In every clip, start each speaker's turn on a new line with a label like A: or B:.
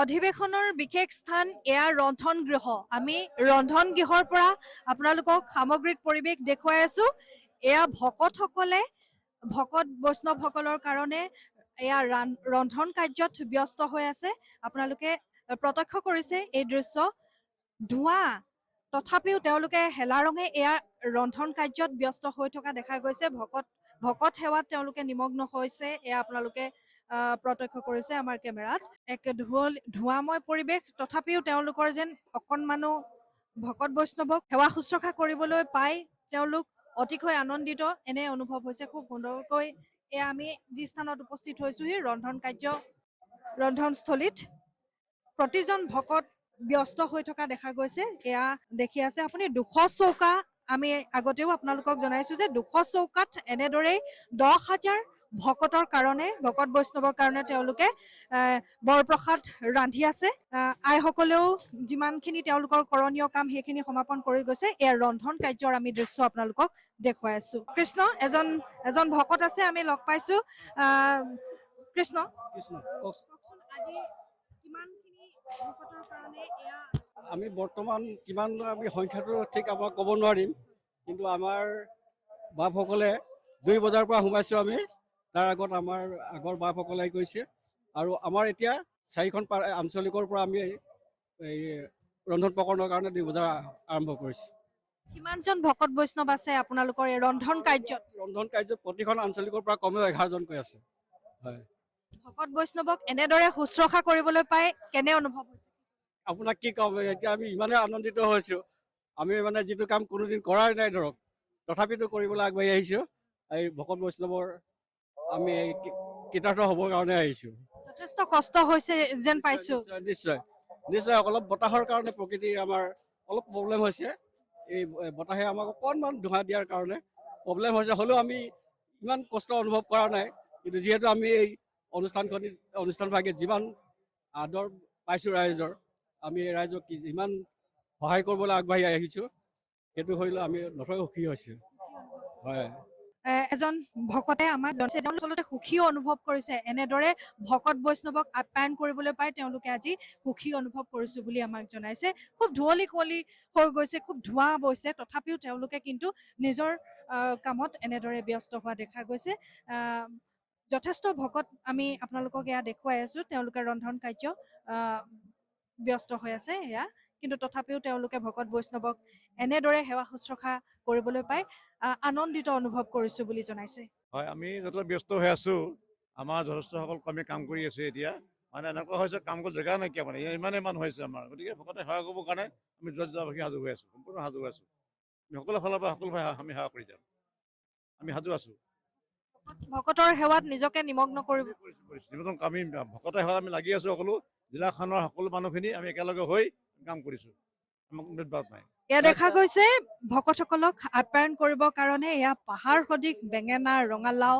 A: অধিৱেশনৰ বিশেষ স্থান এয়া ৰন্ধন গৃহ। আমি ৰন্ধন গৃহৰ পৰা আপোনালোকক সামগ্ৰিক পৰিৱেশ দেখুৱাই আছো। এয়া ভকত বৈষ্ণৱসকলৰ কাৰণে এয়া ৰন্ধন কাৰ্যত ব্যস্ত হৈ আছে। আপোনালোকে প্ৰত্যক্ষ কৰিছে এই দৃশ্য। ধোঁৱা তথাপিও তেওঁলোকে হেলা ৰঙে এয়া ৰন্ধন কাৰ্যত ব্যস্ত হৈ থকা দেখা গৈছে। ভকত সেৱাত তেওঁলোকে নিমগ্ন হৈছে। এয়া আপোনালোকে প্ৰত্যক্ষ কৰিছে আমাৰ কেমেৰাত। এক ধোঁৱাময় পৰিৱেশ, তথাপিও তেওঁলোকৰ যেন অকণমানো ভকত বৈষ্ণৱক সেৱা শুশ্ৰূষা কৰিবলৈ পাই তেওঁলোক অতিকৈ আনন্দিত এনে অনুভৱ হৈছে। খুব সুন্দৰকৈ এয়া আমি যি স্থানত উপস্থিত হৈছোহি ৰন্ধনস্থলীত প্ৰতিজন ভকত ব্যস্ত হৈ থকা দেখা গৈছে। এয়া দেখি আছে আপুনি 200 চৌকা। আমি আগতেও আপোনালোকক জনাইছো যে 200 চৌকাত এনেদৰেই 10,000 ভকতৰ কাৰণে, ভকত বৈষ্ণৱৰ কাৰণে তেওঁলোকে বৰপ্ৰসাদ ৰান্ধি আছে। আইসকলেও যিমানখিনি তেওঁলোকৰ কৰণীয় কাম সেইখিনি সমাপন কৰি গৈছে। এয়া ৰন্ধন কাৰ্যৰ আমি দৃশ্য আপোনালোকক দেখুৱাই আছো। কৃষ্ণ এজন ভকত আছে, আমি লগ পাইছো। কৃষ্ণ কওকচোন, আজি কিমানখিনি ভকতৰ কাৰণে এয়া
B: আমি বৰ্তমান কিমান আমি সংখ্যাটো ঠিক আমাক ক'ব নোৱাৰিম, কিন্তু আমাৰ বাপসকলে 2 বজাৰ পৰা সোমাইছোঁ আমি। তাৰ আগত আমাৰ আগৰ বাপসকলে কৈছে, আৰু আমাৰ এতিয়া 4খন আঞ্চলিকৰ পৰা আমি এই ৰন্ধন প্ৰকৰণৰ কাৰণে 2 বজাৰ আৰম্ভ কৰিছোঁ।
A: কিমানজন ভকত বৈষ্ণৱ আছে আপোনালোকৰ এই ৰন্ধন কাৰ্যত?
B: ৰন্ধন কাৰ্যত প্ৰতিখন আঞ্চলিকৰ পৰা কমেও 11জনকৈ আছে। হয়,
A: ভকত বৈষ্ণৱক এনেদৰে শুশ্ৰূষা কৰিবলৈ পাই কেনে অনুভৱ হৈছে?
B: আপোনাক কি ক'ম, এতিয়া আমি ইমানেই আনন্দিত হৈছোঁ। আমি মানে যিটো কাম কোনোদিন কৰাই নাই ধৰক, তথাপিতো কৰিবলৈ আগবাঢ়ি আহিছোঁ। এই ভকত বৈষ্ণৱৰ আমি কৃতাৰ্থ হ'বৰ কাৰণে আহিছোঁ।
A: যথেষ্ট কষ্ট হৈছে যেন পাইছোঁ।
B: নিশ্চয় অলপ বতাহৰ কাৰণে প্ৰকৃতিৰ আমাৰ অলপ প্ৰব্লেম হৈছে। এই বতাহে আমাক অকণমান ধোঁৱা দিয়াৰ কাৰণে প্ৰব্লেম হৈছে। হ'লেও আমি ইমান কষ্ট অনুভৱ কৰা নাই, কিন্তু যিহেতু আমি এই অনুষ্ঠানভাগিত যিমান আদৰ পাইছোঁ ৰাইজৰ, আমি ৰাইজক যিমান সহায় কৰিবলৈ আগবাঢ়ি আহিছোঁ, সেইটো হ'লে আমি নথৈ সুখী হৈছোঁ। হয়,
A: এজন ভকতে আমাক আচলতে সুখী অনুভৱ কৰিছে। এনেদৰে ভকত বৈষ্ণৱক আপ্যায়ন কৰিবলৈ পাই তেওঁলোকে আজি সুখী অনুভৱ কৰিছো বুলি আমাক জনাইছে। খুব ধুঁৱলি কুঁৱলী হৈ গৈছে, খুব ধোঁৱা বৈছে, তথাপিও তেওঁলোকে কিন্তু নিজৰ কামত এনেদৰে ব্যস্ত হোৱা দেখা গৈছে। যথেষ্ট ভকত আমি আপোনালোকক এয়া দেখুৱাই আছো। তেওঁলোকে ৰন্ধন কাৰ্য ব্যস্ত হৈ আছে এয়া, কিন্তু তথাপিও তেওঁলোকে ভকত বৈষ্ণৱক এনেদৰে সেৱা শুশ্ৰূষা কৰিবলৈ পাই আনন্দিত অনুভৱ কৰিছো বুলি জনাইছে।
C: হয়, আমি যথেষ্ট ব্যস্ত হৈ আছো। আমাৰ যথেষ্টসকল কমে কাম কৰি আছে। এতিয়া মানে এনেকুৱা হৈছে কাম কৰিব জেগা নাইকিয়া, মানে ইমানেই মানুহ হৈছে আমাৰ। গতিকে ভকতে সেৱা কৰিবৰ কাৰণে আমি যোৱাভাগি সাজু হৈ আছো, সম্পূৰ্ণ সাজু হৈ আছো। আমি সকলো ফালৰ পৰা আমি সেৱা কৰি যাম, আমি সাজু আছো।
A: ভকতৰ সেৱাত নিজকে নিমগ্ন কৰিব
C: আমি ভকতৰ সেৱাত আমি লাগি আছো। সকলো জিলাখনৰ সকলো মানুহখিনি আমি একেলগে হৈ কাম কৰিছো। আমাক ভেদভাৱ নাই।
A: এয়া দেখা গৈছে ভকতসকলক আপ্যায়ন কৰিবৰ কাৰণে এয়া পাহাৰ সদৃশ বেঙেনা, ৰঙালাও,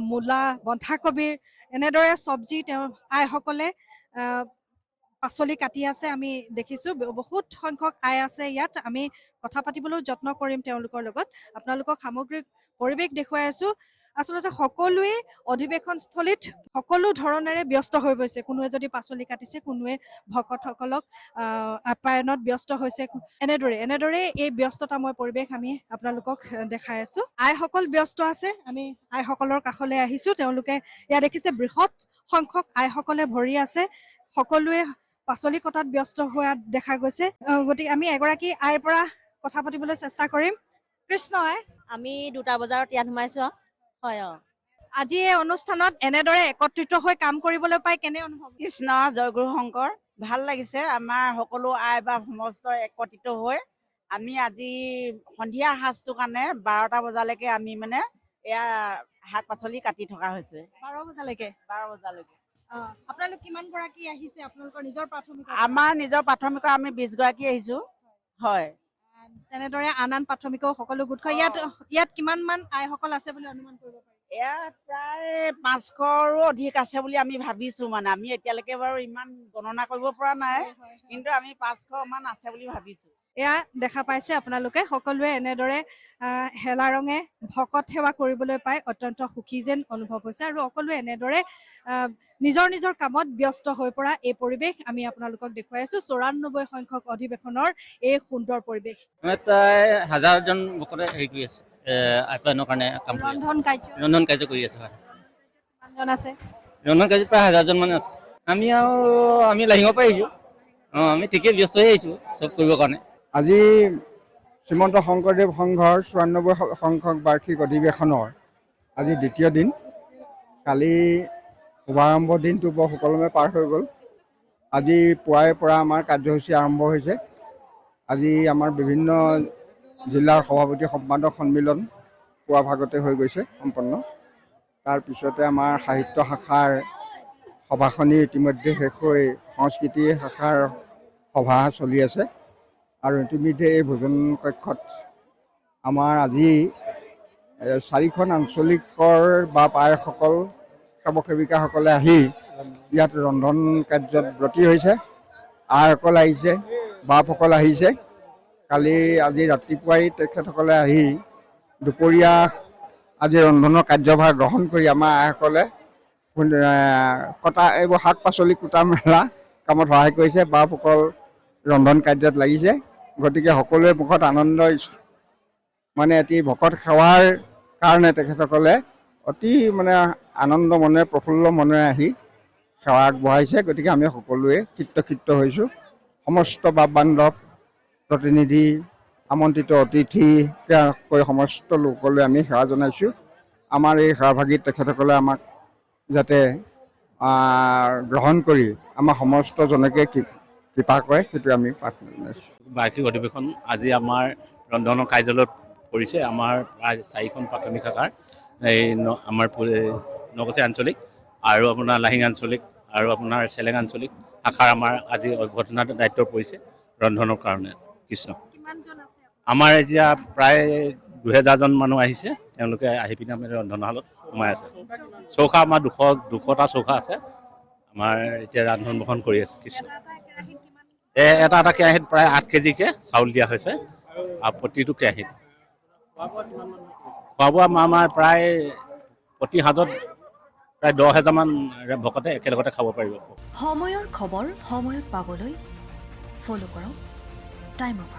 A: মূলা, বন্ধাকবিৰ এনেদৰে চব্জি তেওঁ আইসকলে পাচলি কাটি আছে। আমি দেখিছো বহুত সংখ্যক আই আছে ইয়াত। আমি কথা পাতিবলৈও যত্ন কৰিম তেওঁলোকৰ লগত। আপোনালোকক সামগ্ৰিক পৰিৱেশ দেখুৱাই আছো। আচলতে সকলোৱে অধিৱেশনস্থলীত সকলো ধৰণেৰে ব্যস্ত হৈ গৈছে। কোনোৱে যদি পাচলি কাটিছে, কোনোৱে ভকতসকলক আপ্যায়নত ব্যস্ত হৈছে। এনেদৰে এই ব্যস্ততাময় পৰিৱেশ আমি আপোনালোকক দেখাই আছো। আইসকল ব্যস্ত আছে, আমি আইসকলৰ কাষলৈ আহিছো। তেওঁলোকে এয়া দেখিছে বৃহৎ সংখ্যক আইসকলে ভৰি আছে। সকলোৱে পাচলি কটাত ব্যস্ত হোৱা দেখা গৈছে। গতিকে আমি এগৰাকী আইৰ পৰা কথা পাতিবলৈ চেষ্টা কৰিম। কৃষ্ণ আই,
D: আমি 2টা বজাত ইয়াত সোমাইছো। হয়,
A: আজি এই অনুষ্ঠানত এনেদৰে একত্ৰিত হৈ কাম কৰিবলৈ পাই কেনে অনুভৱ?
D: কৃষ্ণ জয়গুৰু শংকৰ, ভাল লাগিছে। আমাৰ সকলো আই বা সমস্ত একত্ৰিত হৈ আমি আজি সন্ধিয়া সাজটোৰ কাৰণে 12টা বজালৈকে আমি মানে এয়া শাক পাচলি কাটি থকা হৈছে।
A: 12 বজালৈকে?
D: 12 বজালৈকে।
A: আপোনালোক কিমান গৰাকী আহিছে? আপোনালোকৰ নিজৰ প্ৰাথমিক?
D: আমাৰ নিজৰ প্ৰাথমিকৰ আমি 20 গৰাকী আহিছো। হয়,
A: তেনেদৰে আন প্ৰাথমিকৰ সকলো গোট খাই ইয়াত কিমান মান আইসকল আছে বুলি অনুমান কৰিব পাৰি?
D: এয়া প্ৰায় 500ৰো অধিক আছে বুলি আমি ভাবিছো মানে আমি এতিয়ালৈকে বাৰু ইমান গণনা কৰিব পৰা নাই কিন্তু আমি 500 মান আছে বুলি ভাবিছো
A: এয়া দেখা পাইছে আপোনালোকে সকলোৱে এনেদৰে হেলা ৰঙে ভকত সেৱা কৰিবলৈ পাই অত্যন্ত সুখী যেন অনুভৱ হৈছে আৰু সকলোৱে এনেদৰে নিজৰ নিজৰ কামত ব্যস্ত হৈ পৰা এই পৰিৱেশ আমি আপোনালোকক দেখুৱাই আছো 94 সংখ্যক অধিৱেশনৰ এই সুন্দৰ পৰিৱেশ
E: প্ৰায় 1000জন ভকতে হেৰি কৰি আছে আপ্যায়নৰ কাৰণে কাম কৰি আছে ৰন্ধন কাৰ্য কৰি আছে হয়
A: কিমানজন আছে
E: ৰন্ধন কাৰ্য প্ৰায় 1000জন মান আছে আমি লাহিঙৰ পৰা আহিছোঁ আমি ঠিকেই ব্যস্ত হৈ আহিছোঁ চব কৰিবৰ কাৰণে
F: আজি শ্ৰীমন্ত শংকৰদেৱ সংঘৰ 94 সংখ্যক বাৰ্ষিক অধিৱেশনৰ আজি দ্বিতীয় দিন কালি শুভাৰম্ভ দিনটো বৰ সুকলমে পাৰ হৈ গ'ল আজি পুৱাৰে পৰা আমাৰ কাৰ্যসূচী আৰম্ভ হৈছে আজি আমাৰ বিভিন্ন জিলাৰ সভাপতি সম্পাদক সন্মিলন পুৱা ভাগতে হৈ গৈছে সম্পন্ন তাৰপিছতে আমাৰ সাহিত্য শাখাৰ সভাখনি ইতিমধ্যে শেষ হৈ সংস্কৃতি শাখাৰ সভা চলি আছে আৰু ইতিমধ্যে এই ভোজন কক্ষত আমাৰ আজি 4খন আঞ্চলিকৰ বা পায়সকল সেৱক সেৱিকাসকলে আহি ইয়াত ৰন্ধন কাৰ্যত ব্ৰতী হৈছে আইসকল আহিছে বাপসকল আহিছে কালি আজি ৰাতিপুৱাই তেখেতসকলে আহি দুপৰীয়া আজি ৰন্ধনৰ কাৰ্যভাৰ গ্ৰহণ কৰি আমাৰ আইসকলে কটা এইবোৰ শাক পাচলি কুটা মেলা কামত সহায় কৰিছে বাপসকল ৰন্ধন কাৰ্যত লাগিছে গতিকে সকলোৰে মুখত আনন্দ মানে এটি ভকত সেৱাৰ কাৰণে তেখেতসকলে অতি মানে আনন্দ মনেৰে প্ৰফুল্ল মনেৰে আহি সেৱা আগবঢ়াইছে গতিকে আমি সকলোৱে কৃতকৃত্য হৈছোঁ সমস্ত বাপ বান্ধৱ প্ৰতিনিধি আমন্ত্ৰিত অতিথিকে কৈ সমস্ত লোকলৈ আমি সেৱা জনাইছোঁ আমাৰ এই সেৱাভাগীত তেখেতসকলে আমাক যাতে গ্ৰহণ কৰি আমাৰ সমস্ত জনকে কৃপা কৰে সেইটো আমি প্ৰাৰ্থনা জনাইছোঁ
G: বাৰ্ষিক অধিৱেশন আজি আমাৰ ৰন্ধনৰ কাৰ্যালয়ত কৰিছে আমাৰ প্ৰায় 4খন প্ৰাথমিক শাখাৰ এই আমাৰ নগচি আঞ্চলিক আৰু আপোনাৰ লাহিং আঞ্চলিক আৰু আপোনাৰ চেলেং আঞ্চলিক শাখাৰ আমাৰ আজি অভ্যৰ্থনা দায়িত্ব পৰিছে ৰন্ধনৰ কাৰণে কৃষ্ণ আমাৰ এতিয়া প্ৰায় 2000জন মানুহ আহিছে তেওঁলোকে আহি পিনে আমি ৰন্ধনশালত সোমাই আছে চৌকা আমাৰ 200টা চৌকা আছে আমাৰ এতিয়া ৰান্ধন বহন কৰি আছে কৃষ্ণ এটা কেৰাহীত প্ৰায় 8 কেজিকে চাউল দিয়া হৈছে আৰু প্ৰতিটো কেৰাহীত খোৱা বোৱা আমাৰ প্ৰায় প্ৰতি সাজত প্ৰায় 10,000 মান ভকতে একেলগতে খাব পাৰিব
H: সময়ৰ খবৰ সময়ত পাবলৈ ফলো কৰক টাইম অফ